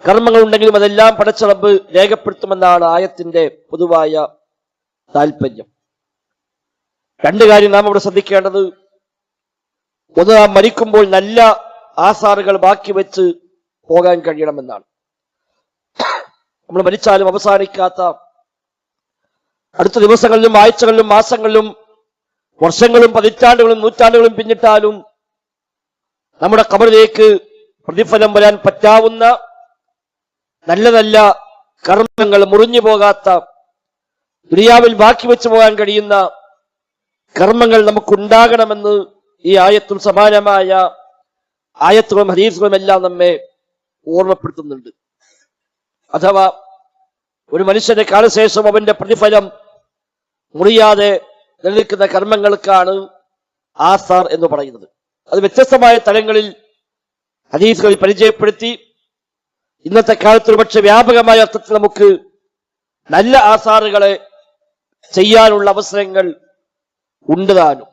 കർമ്മങ്ങൾ ഉണ്ടെങ്കിലും അതെല്ലാം പടച്ച റബ്ബ് രേഖപ്പെടുത്തുമെന്നാണ് ആയത്തിന്റെ പൊതുവായ താല്പര്യം. രണ്ട് കാര്യം നാം ഇവിടെ ശ്രദ്ധിക്കേണ്ടത്. ഒന്ന്, നാം മരിക്കുമ്പോൾ നല്ല ആസാറുകൾ ബാക്കി വെച്ച് പോകാൻ കഴിയണമെന്നാണ്. നമ്മൾ മരിച്ചാലും അവസാനിക്കാത്ത, അടുത്ത ദിവസങ്ങളിലും ആഴ്ചകളിലും മാസങ്ങളിലും വർഷങ്ങളും പതിറ്റാണ്ടുകളും നൂറ്റാണ്ടുകളും പിന്നിട്ടാലും നമ്മുടെ ഖബറിലേക്ക് പ്രതിഫലം വരാൻ പറ്റാവുന്ന നല്ല നല്ല കർമ്മങ്ങൾ, മുറിഞ്ഞു പോകാത്ത, ദുനിയാവിൽ ബാക്കി വെച്ചു പോകാൻ കഴിയുന്ന കർമ്മങ്ങൾ നമുക്കുണ്ടാകണമെന്ന് ഈ ആയത്തും സമാനമായ ആയത്തുകളും ഹദീസുകളും എല്ലാം നമ്മെ ഓർമ്മപ്പെടുത്തുന്നുണ്ട്. അഥവാ ഒരു മനുഷ്യന്റെ കാലശേഷം അവന്റെ പ്രതിഫലം മുറിയാതെ നിലനിൽക്കുന്ന കർമ്മങ്ങൾക്കാണ് ആസാർ എന്ന് പറയുന്നത്. അത് വ്യത്യസ്തമായ തലങ്ങളിൽ ഹദീസുകളിൽ പരിചയപ്പെടുത്തി. ഇന്നത്തെ കാലത്ത് ഒരുപക്ഷെ വ്യാപകമായ അർത്ഥത്തിൽ നമുക്ക് നല്ല ആസാറുകളെ ചെയ്യാനുള്ള അവസരങ്ങൾ ഉണ്ട് താനും.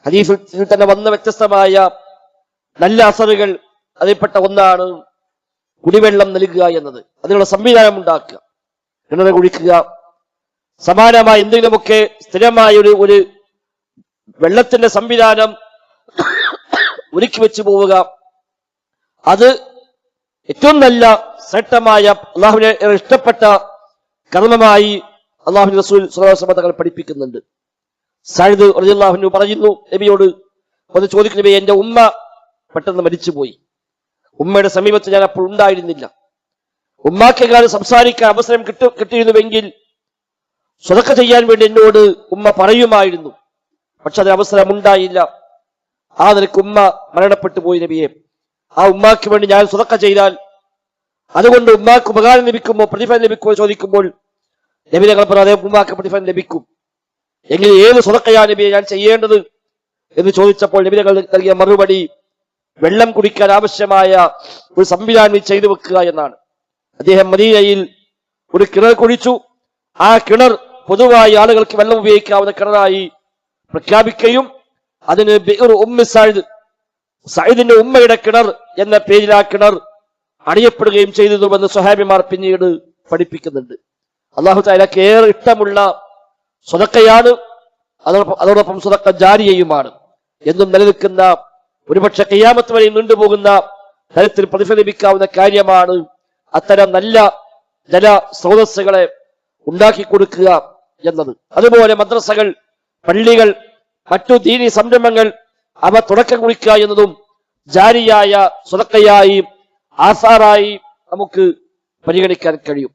ഹദീസിൽ തന്നെ വന്ന വ്യത്യസ്തമായ നല്ല അസറുകൾ അതിൽപ്പെട്ട ഒന്നാണ് കുടിവെള്ളം നൽകുക എന്നത്. അതിനുള്ള സംവിധാനം ഉണ്ടാക്കുക, കിണർ കുഴിക്കുക, സമാനമായ എന്തെങ്കിലുമൊക്കെ സ്ഥിരമായ ഒരു വെള്ളത്തിന്റെ സംവിധാനം ഒരുക്കി വെച്ചു പോവുക. അത് ഏറ്റവും നല്ല ശ്രേഷ്ഠമായ, അള്ളാഹുവിനെ ഇഷ്ടപ്പെട്ട കർമ്മമായി അള്ളാഹു റസൂൽ സ്വല്ലല്ലാഹു അലൈഹി വസല്ലം തങ്ങൾ പഠിപ്പിക്കുന്നുണ്ട്. സഅദ് റളിയല്ലാഹു അൻഹു പറയുന്നു, നബിയോട് ഒന്ന് ചോദിക്കും, നബി, എന്റെ ഉമ്മ പെട്ടെന്ന് മരിച്ചുപോയി. ഉമ്മയുടെ സമീപത്ത് ഞാൻ അപ്പോൾ ഉണ്ടായിരുന്നില്ല. ഉമ്മാക്കെങ്ങാനും സംസാരിക്കാൻ അവസരം കിട്ടിയിരുന്നുവെങ്കിൽ സ്വതക്ക ചെയ്യാൻ വേണ്ടി എന്നോട് ഉമ്മ പറയുമായിരുന്നു. പക്ഷെ അതിന് അവസരം ഉണ്ടായില്ല. ആ നിലയ്ക്ക് ഉമ്മ മരണപ്പെട്ടു പോയി നബിയെ. ആ ഉമ്മാക്ക് വേണ്ടി ഞാൻ സ്വതക്ക ചെയ്താൽ അതുകൊണ്ട് ഉമ്മാക്ക് ഉപകാരം ലഭിക്കുമോ, പ്രതിഫലം ലഭിക്കുമോ ചോദിക്കുമ്പോൾ നബി തങ്ങൾ പറഞ്ഞു, അതേ, ഉമ്മാക്ക് പ്രതിഫലം ലഭിക്കും. എങ്കിൽ ഏത് സ്വതക്കയാണ് നബിയെ ഞാൻ ചെയ്യേണ്ടത് എന്ന് ചോദിച്ചപ്പോൾ നബി തങ്ങൾ നൽകിയ മറുപടി, വെള്ളം കുടിക്കാൻ ആവശ്യമായ ഒരു സംവിധാനം ചെയ്തു വെക്കുക എന്നാണ്. അദ്ദേഹം മദീനയിൽ ഒരു കിണർ കുഴിച്ചു. ആ കിണർ പൊതുവായി ആളുകൾക്ക് വെള്ളം ഉപയോഗിക്കാവുന്ന കിണറായി പ്രഖ്യാപിക്കുകയും അതിന് ബിർ ഉമ്മി സഅദ്, സഅദിന്റെ ഉമ്മയുടെ കിണർ എന്ന പേരിൽ ആ കിണർ അറിയപ്പെടുകയും ചെയ്തിരുന്നുവെന്ന് സ്വഹാബിമാർ പിന്നീട് പഠിപ്പിക്കുന്നുണ്ട്. അല്ലാഹു തആലക്ക് ഏറെ ഇഷ്ടമുള്ള സ്വതക്കയാണ്, അതോടൊപ്പം സ്വതക്ക ജാരിയയുമാണ്. എന്നും നിലനിൽക്കുന്ന, ഒരുപക്ഷെ ഖിയാമത്ത് വരെ നീണ്ടുപോകുന്ന തരത്തിൽ പ്രതിഫലം ലഭിക്കാവുന്ന കാര്യമാണ് അത്തരം നല്ല ജല സ്രോതസ്സുകളെ ഉണ്ടാക്കി കൊടുക്കുക എന്നത്. അതുപോലെ മദ്രസകൾ, പള്ളികൾ, മറ്റു ദീനി സംരംഭങ്ങൾ അവ തുടക്കം കുറിക്കുക എന്നതും ജാരിയായ സ്വതക്കയായി, ആസാറായി നമുക്ക് പരിഗണിക്കാൻ കഴിയും.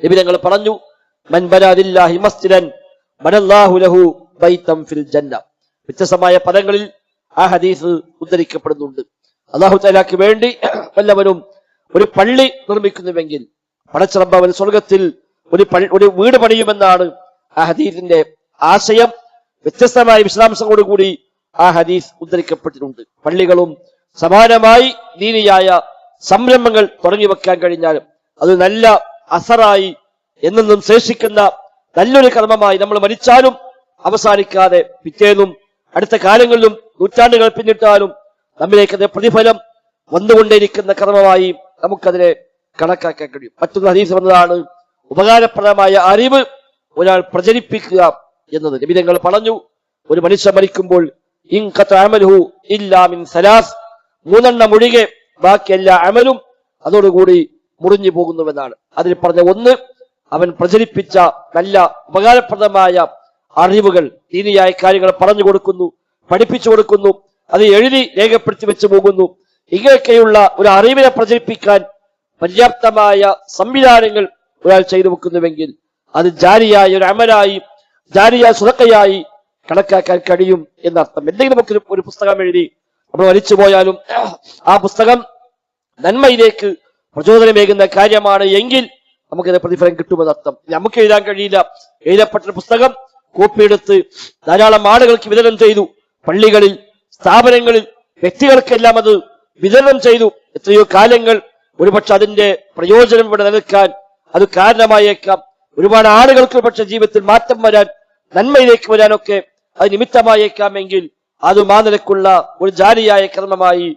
നബി തങ്ങൾ പറഞ്ഞു, മൻ ബനാ ലില്ലാഹി മസ്ജിദൻ ബനല്ലാഹു ലഹു ബൈതൻ ഫിൽ ജന്ന. വ്യത്യസ്തമായ പദങ്ങളിൽ ആ ഹദീസ് ഉദ്ധരിക്കപ്പെടുന്നുണ്ട്. അല്ലാഹു തആലക്ക് വേണ്ടി വല്ലവരും ഒരു പള്ളി നിർമ്മിക്കുന്നുവെങ്കിൽ പടച്ച റബ്ബ് അവൻ സ്വർഗത്തിൽ ഒരു വീട് പണിയുമെന്നാണ് ആ ഹദീസിന്റെ ആശയം. വ്യത്യസ്തമായ വിശദാംശങ്ങളോടുകൂടി ആ ഹദീസ് ഉദ്ധരിക്കപ്പെട്ടിട്ടുണ്ട്. പള്ളികളും സമാനമായി ദീനിയായ സംരംഭങ്ങൾ തുടങ്ങി വെക്കാൻ കഴിഞ്ഞാൽ അത് നല്ല അസറായി എന്നെന്നും ശേഷിക്കുന്ന നല്ലൊരു കർമ്മമായി നമ്മൾ മരിച്ചാലും അവസാനിക്കാതെ പിറ്റേന്നും അടുത്ത കാലങ്ങളിലും നൂറ്റാണ്ടുകൾ പിന്നിട്ടാലും നമ്മിലേക്ക് പ്രതിഫലം വന്നുകൊണ്ടേയിരിക്കുന്ന കർമ്മമായി നമുക്കതിനെ കണക്കാക്കാൻ കഴിയും. മറ്റൊരു ഹദീസ് വന്നതാണ്, ഉപകാരപ്രദമായ അറിവ് ഒരാൾ പ്രചരിപ്പിക്കുക എന്നത്. നബി തങ്ങൾ പറഞ്ഞു, ഒരു മനുഷ്യൻ മരിക്കുമ്പോൾ മൂന്നെണ്ണം ഒഴികെ ബാക്കി എല്ലാ അമലും അതോടുകൂടി മുറിഞ്ഞു പോകുന്നുവെന്നാണ്. അതിൽ പറഞ്ഞ ഒന്ന്, അവൻ പ്രചരിപ്പിച്ച നല്ല ഉപകാരപ്രദമായ അറിവുകൾ, ദീനിയായ കാര്യങ്ങൾ പറഞ്ഞു കൊടുക്കുന്നു, പഠിപ്പിച്ചു കൊടുക്കുന്നു, അത് എഴുതി രേഖപ്പെടുത്തി വെച്ചു പോകുന്നു. ഇങ്ങനെയൊക്കെയുള്ള ഒരു അറിവിനെ പ്രചരിപ്പിക്കാൻ പര്യാപ്തമായ സംവിധാനങ്ങൾ ഒരാൾ ചെയ്തു വെക്കുന്നുവെങ്കിൽ അത് ജാരിയായ ഒരു അമലായി, ജാരിയായ സ്വതക്കയായി കണക്കാക്കാൻ കഴിയും എന്നർത്ഥം. എന്തെങ്കിലും ഒരു പുസ്തകം എഴുതി നമ്മൾ വലിച്ചു പോയാലും ആ പുസ്തകം നന്മയിലേക്ക് പ്രചോദനമേകുന്ന കാര്യമാണ് എങ്കിൽ നമുക്കത് പ്രതിഫലം കിട്ടുമെന്നർത്ഥം. നമുക്ക് എഴുതാൻ കഴിയില്ല. എഴുതപ്പെട്ട പുസ്തകം കോപ്പിയെടുത്ത് ധാരാളം ആളുകൾക്ക് വിതരണം ചെയ്തു. പള്ളികളിൽ, സ്ഥാപനങ്ങളിൽ, വ്യക്തികൾക്കെല്ലാം അത് വിതരണം ചെയ്തു. എത്രയോ കാലങ്ങൾ ഒരുപക്ഷെ അതിന്റെ പ്രയോജനം ഇവിടെ നിലനിൽക്കാൻ അത് കാരണമായേക്കാം. ഒരുപാട് ആളുകൾക്ക് പക്ഷെ ജീവിതത്തിൽ മാറ്റം വരാൻ, നന്മയിലേക്ക് വരാനൊക്കെ അത് നിമിത്തമായേക്കാമെങ്കിൽ അതും ആ നിലക്കുള്ള ഒരു ജാരിയായ കർമ്മമായി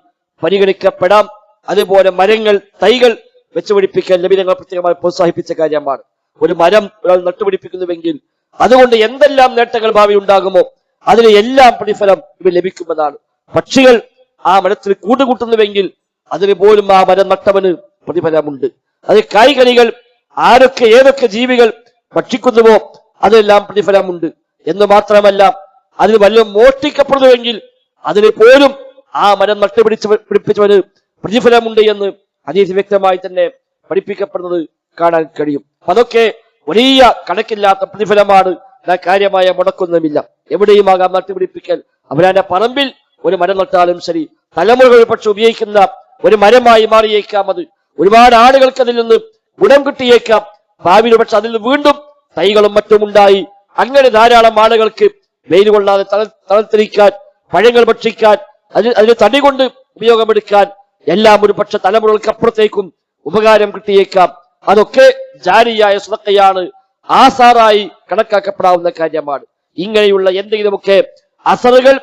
പരിഗണിക്കപ്പെടാം. അതുപോലെ മരങ്ങൾ, തൈകൾ വെച്ചുപിടിപ്പിക്കാൻ നബി തങ്ങൾ പ്രത്യേകമായി പ്രോത്സാഹിപ്പിച്ച കാര്യമാണ്. ഒരു മരം ഒരാൾ നട്ടുപിടിപ്പിക്കുന്നുവെങ്കിൽ അതുകൊണ്ട് എന്തെല്ലാം നേട്ടങ്ങൾ ഭാവി ഉണ്ടാകുമോ അതിന് എല്ലാം പ്രതിഫലം ഇവ ലഭിക്കുമെന്നാണ്. പക്ഷികൾ ആ മരത്തിൽ കൂടുകൂട്ടുന്നുവെങ്കിൽ അതിന് പോലും ആ മരം നട്ടവന് പ്രതിഫലമുണ്ട്. അത് കായ്കനികൾ ആരൊക്കെ ഏതൊക്കെ ജീവികൾ ഭക്ഷിക്കുന്നുവോ അതെല്ലാം പ്രതിഫലമുണ്ട് എന്ന് മാത്രമല്ല, അതിന് വല്ലതും മോഷ്ടിക്കപ്പെടുന്നുവെങ്കിൽ അതിന് പോലും ആ മരം പിടിപ്പിച്ചവന് പ്രതിഫലമുണ്ട് എന്ന് ഹദീസ് വ്യക്തമായി തന്നെ പഠിപ്പിക്കപ്പെടുന്നത് കാണാൻ കഴിയും. അതൊക്കെ വലിയ കണക്കില്ലാത്ത പ്രതിഫലമാണ്. കാര്യമായ മുടക്കൊന്നുമില്ല. എവിടെയും ആകാം നട്ടുപിടിപ്പിക്കൽ. അവരാന്റെ പറമ്പിൽ ഒരു മരം നട്ടാലും ശരി, തലമുറകൾ പക്ഷെ ഉപയോഗിക്കുന്ന ഒരു മരമായി മാറിയേക്കാം. അത് ഒരുപാട് ആളുകൾക്ക് അതിൽ നിന്ന് ഗുണം കിട്ടിയേക്കാം. ഭാവിയിൽ പക്ഷെ അതിൽ നിന്ന് വീണ്ടും തൈകളും മറ്റും ഉണ്ടായി അങ്ങനെ ധാരാളം ആളുകൾക്ക് വെയിൽ കൊള്ളാതെ തളർത്തിരിക്കാൻ, പഴങ്ങൾ ഭക്ഷിക്കാൻ, അതിന് തടി കൊണ്ട് ഉപയോഗമെടുക്കാൻ എല്ലാം ഒരു പക്ഷെ തലമുറകൾക്ക് അപ്പുറത്തേക്കും ഉപകാരം കിട്ടിയേക്കാം. അതൊക്കെ ജാരിയായ സ്വതക്കയാണ്, ആസാറായി കണക്കാക്കപ്പെടാവുന്ന കാര്യമാണ്. ഇങ്ങനെയുള്ള എന്തെങ്കിലുമൊക്കെ അസറുകൾ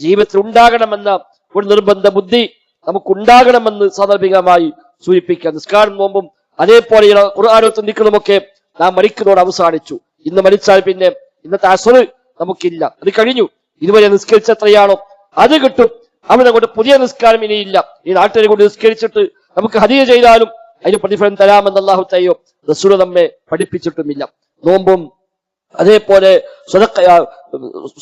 ജീവിതത്തിൽ ഉണ്ടാകണമെന്ന ഒരു നിർബന്ധ ബുദ്ധി നമുക്കുണ്ടാകണമെന്ന് സാന്ദർഭികമായി സൂചിപ്പിക്കാം. നിസ്കാരം നോമ്പും അതേപോലെയുള്ള ഖുർആനും ദിക്റുമൊക്കെ നാം മരിക്കുന്നതോട് അവസാനിച്ചു. ഇന്ന് മരിച്ചാൽ പിന്നെ ഇന്നത്തെ അസറ് നമുക്കില്ല, അത് കഴിഞ്ഞു. ഇതുവരെ നിസ്കരിച്ച എത്രയാണോ അത് കിട്ടും. അവിടെ കൊണ്ട് പുതിയ നിസ്കാരം ഇനിയില്ല. ഈ നാട്ടിനെ കൊണ്ട് നിസ്കരിച്ചിട്ട് നമുക്ക് ഹദിയ ചെയ്താലും അതിന് പ്രതിഫലം തരാമെന്ന് അല്ലാഹു തആല റസൂൽ നമ്മെ പഠിപ്പിച്ചിട്ടുമില്ല. നോമ്പും അതേപോലെ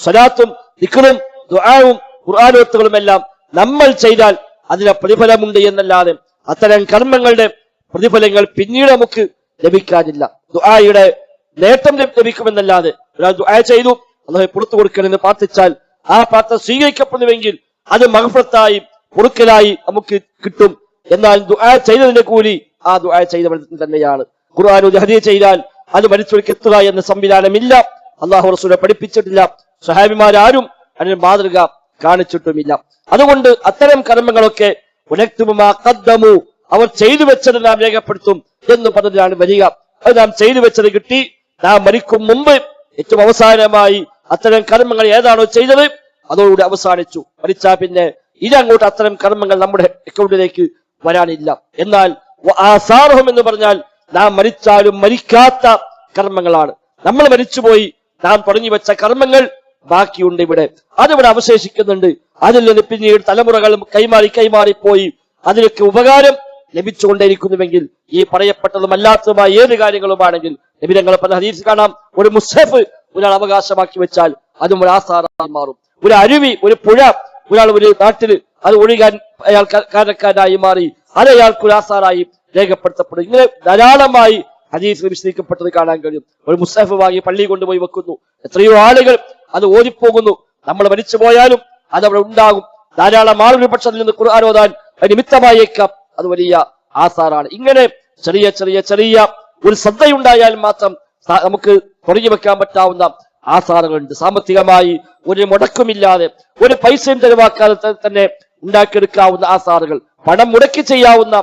സ്വലാത്തും ദിക്റും ദുആവും ഖുർആനോത്തുകളും എല്ലാം നമ്മൾ ചെയ്താൽ അതിന് പ്രതിഫലമുണ്ട് എന്നല്ലാതെ അത്തരം കർമ്മങ്ങളുടെ പ്രതിഫലങ്ങൾ പിന്നീട് നമുക്ക് ലഭിക്കാനില്ല. ദുആയുടെ നേട്ടം ലഭിക്കുമെന്നല്ലാതെ ഒരാൾ ദുആ ചെയ്തു അല്ലാഹു പുറത്തു കൊടുക്കണമെന്ന് പ്രാർത്ഥിച്ചാൽ ആ പ്രാർത്ഥന സ്വീകരിക്കപ്പെടുന്നുവെങ്കിൽ അത് മഗ്ഫിറത്തായി പൊറുക്കലായി നമുക്ക് കിട്ടും. എന്നാൽ ദുആ ചെയ്തതിന്റെ കൂലി ആ ദുആ ചെയ്തവൻ തന്നെയാണ്. ഖുർആൻ ഹദിയ ചെയ്താൽ അത് മരിച്ചവർക്ക് എത്തുക എന്ന സംവിധാനമില്ല. അല്ലാഹു റസൂൽ പഠിപ്പിച്ചിട്ടില്ല. സ്വഹാബിമാരും അതിന് മാതൃക കാണിച്ചിട്ടുമില്ല. അതുകൊണ്ട് അത്തരം കർമ്മങ്ങളൊക്കെ അവർ ചെയ്തു വെച്ചത് നാം രേഖപ്പെടുത്തും എന്ന് പറഞ്ഞതിലാണ് വരിക. അത് നാം ചെയ്തു വെച്ചത് കിട്ടി. നാം മരിക്കും മുമ്പ് ഏറ്റവും അവസാനമായി അത്തരം കർമ്മങ്ങൾ ഏതാണോ ചെയ്തത് അതോടുകൂടി അവസാനിച്ചു. മരിച്ചാൽ പിന്നെ ഇതങ്ങോട്ട് അത്തരം കർമ്മങ്ങൾ നമ്മുടെ അക്കൗണ്ടിലേക്ക് വരാനില്ല. എന്നാൽ ആസാറഹും എന്ന് പറഞ്ഞാൽ നാം മരിച്ചാലും മരിക്കാത്ത കർമ്മങ്ങളാണ്. നമ്മൾ മരിച്ചുപോയി, നാം തുടങ്ങി വെച്ച കർമ്മങ്ങൾ ബാക്കിയുണ്ട്. ഇവിടെ അതിവിടെ അവശേഷിക്കുന്നുണ്ട്. അതിൽ നിന്ന് പിന്നീട് തലമുറകൾ കൈമാറിപ്പോയി അതിലൊക്കെ ഉപകാരം ലഭിച്ചുകൊണ്ടേയിരിക്കുന്നുവെങ്കിൽ ഈ പറയപ്പെട്ടതും അല്ലാത്തതുമായ ഏത് കാര്യങ്ങളുമാണെങ്കിൽ നബി തങ്ങൾ പറഞ്ഞ ഹദീസിൽ കാണാം, ഒരു മുസ്ഹഫ് ഒരാൾ അവകാശമാക്കി വെച്ചാൽ അതും ഒരു ആസാറായി മാറും. ഒരു അരുവി, ഒരു പുഴ ഒരാൾ ഒരു നാട്ടിൽ അത് ഒഴുകാൻ അയാൾ കാരണക്കാരനായി മാറി അത് അയാൾക്ക് ഒരു ആസാറായി രേഖപ്പെടുത്തപ്പെടും. ഇങ്ങനെ ധാരാളമായി ഹദീസിൽ വിശദീകരിക്കപ്പെട്ടത് കാണാൻ കഴിയും. ഒരു മുസ്ഹഫ് വാങ്ങി പള്ളി കൊണ്ടുപോയി വെക്കുന്നു, എത്രയോ ആളുകൾ അത് ഓടിപ്പോകുന്നു. നമ്മൾ മരിച്ചു പോയാലും അത് അവിടെ ഉണ്ടാകും. ധാരാളം ആളുകൾ പക്ഷെ അതിൽ നിന്ന് ഖുർആൻ ഓതാൻ നിമിത്തമായേക്കാം. അത് വലിയ ആസാറാണ്. ഇങ്ങനെ ചെറിയ ചെറിയ ചെറിയ ഒരു ശ്രദ്ധയുണ്ടായാൽ മാത്രം നമുക്ക് തുടങ്ങി വെക്കാൻ പറ്റാവുന്ന ആസാറുകളുണ്ട്. സാമ്പത്തികമായി ഒരു മുടക്കുമില്ലാതെ ഒരു പൈസയും ചെലവാക്കാതെ തന്നെ ഉണ്ടാക്കിയെടുക്കാവുന്ന ആസാറുകൾ, പണം മുടക്കി ചെയ്യാവുന്ന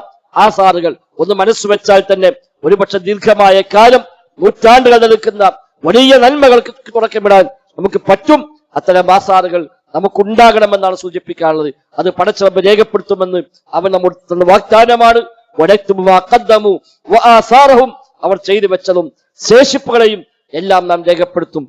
ആസാറുകൾ ഒന്ന് മനസ്സ് വെച്ചാൽ തന്നെ ഒരുപക്ഷെ ദീർഘമായ കാലം നൂറ്റാണ്ടുകൾ നിൽക്കുന്ന വലിയ നന്മകൾക്ക് തുടക്കമിടാൻ നമുക്ക് പറ്റും. അത്തരം ആസാറുകൾ നമുക്കുണ്ടാകണമെന്നാണ് സൂചിപ്പിക്കാനുള്ളത്. അത് പടച്ചറബ് രേഖപ്പെടുത്തുമെന്ന് അവൻ നമ്മുടെ വാഗ്ദാനമാണ്. അവർ ചെയ്തു വെച്ചതും ശേഷിപ്പുകളെയും എല്ലാം നാം രേഖപ്പെടുത്തും.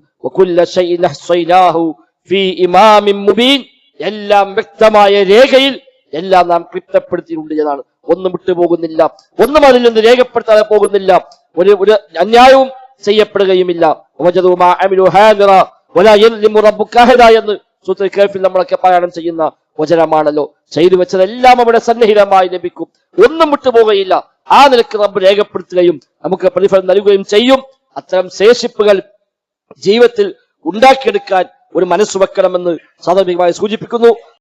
എല്ലാം വ്യക്തമായ രേഖയിൽ എല്ലാം നാം ക്ലിപ്തപ്പെടുത്തിയിട്ടുണ്ട് എന്നാണ്. ഒന്നും വിട്ടുപോകുന്നില്ല, ഒന്നും അതിൽ നിന്ന് രേഖപ്പെടുത്താതെ പോകുന്നില്ല. ഒരു അന്യായവും ചെയ്യപ്പെടുകയുമില്ല. എന്ന് സൂറത്തുൽ കഹ്ഫിൽ നമ്മളൊക്കെ പാരായണം ചെയ്യുന്ന വചനമാണല്ലോ. ചെയ്തു വെച്ചതെല്ലാം അവിടെ സന്നിഹിതമായി ലഭിക്കും, ഒന്നും വിട്ടുപോകുകയില്ല. ആ നിലക്ക് റബ്ബ് രേഖപ്പെടുത്തുകയും നമുക്ക് പ്രതിഫലം നൽകുകയും ചെയ്യും. അത്തരം ശേഷിപ്പുകൾ ജീവിതത്തിൽ ഉണ്ടാക്കിയെടുക്കാൻ ഒരു മനസ്സ് വെക്കണമെന്ന് സാന്ദർഭികമായി സൂചിപ്പിക്കുന്നു.